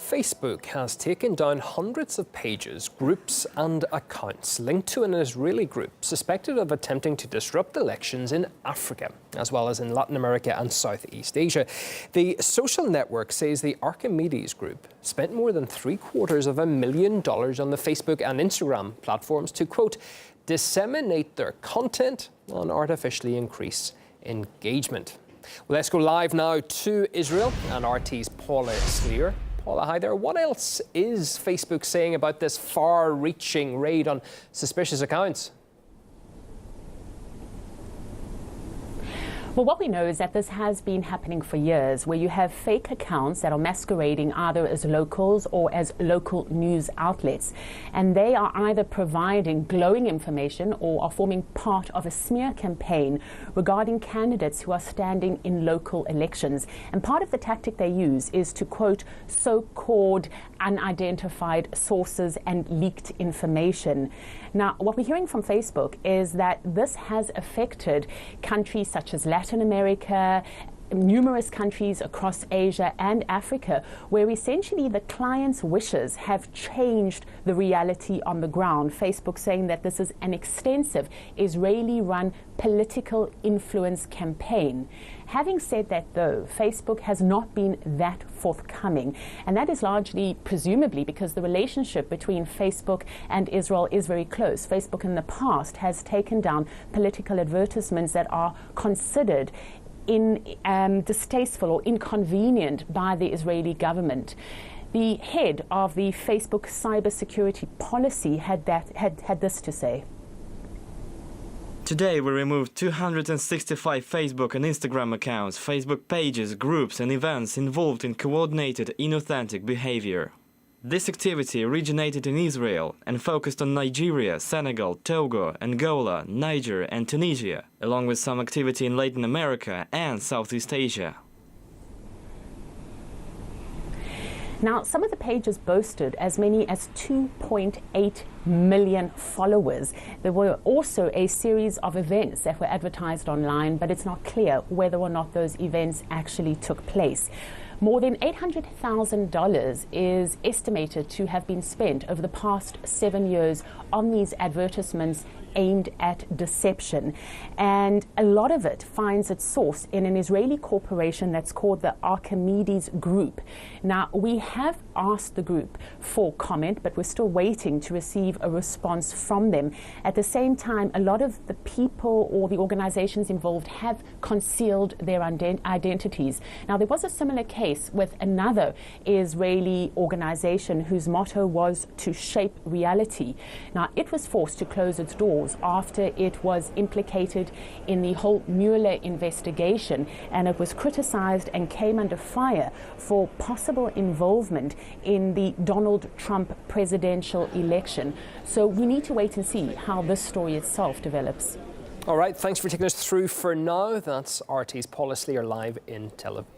Facebook has taken down hundreds of pages, groups and accounts linked to an Israeli group suspected of attempting to disrupt elections in Africa, as well as in Latin America and Southeast Asia. The social network says the Archimedes group spent more than $750,000 on the Facebook and Instagram platforms to, quote, disseminate their content and artificially increase engagement. Well, let's go live now to Israel and RT's Paula Slier. Paula, hi there. What else is Facebook saying about this far-reaching raid on suspicious accounts? Well, what we know is that this has been happening for years, where you have fake accounts that are masquerading either as locals or as local news outlets. And they are either providing glowing information or are forming part of a smear campaign regarding candidates who are standing in local elections. And part of the tactic they use is to quote so-called unidentified sources and leaked information. Now, what we're hearing from Facebook is that this has affected countries such as Latin America, numerous countries across Asia and Africa, where essentially the client's wishes have changed the reality on the ground. Facebook saying that this is an extensive Israeli-run political influence campaign. Having said that, though, Facebook has not been that forthcoming, and that is largely, presumably, because the relationship between Facebook and Israel is very close. Facebook in the past has taken down political advertisements that are considered distasteful or inconvenient by the Israeli government. The head of the Facebook cybersecurity policy had this to say. Today we removed 265 Facebook and Instagram accounts, Facebook pages, groups and events involved in coordinated inauthentic behavior. This activity originated in Israel and focused on Nigeria, Senegal, Togo, Angola, Niger and Tunisia, along with some activity in Latin America and Southeast Asia. Now, some of the pages boasted as many as 2.8 million followers. There were also a series of events that were advertised online, but it's not clear whether or not those events actually took place. More than $800,000 is estimated to have been spent over the past 7 years on these advertisements aimed at deception. And a lot of it finds its source in an Israeli corporation that's called the Archimedes Group. Now, we have asked the group for comment, but we're still waiting to receive a response from them. At the same time, a lot of the people or the organizations involved have concealed their identities. Now, there was a similar case with another Israeli organization whose motto was to shape reality. Now, it was forced to close its doors after it was implicated in the whole Mueller investigation, and it was criticized and came under fire for possible involvement in the Donald Trump presidential election. So we need to wait and see how this story itself develops. All right, thanks for taking us through for now. That's RT's Paula Slier live in Tel Aviv.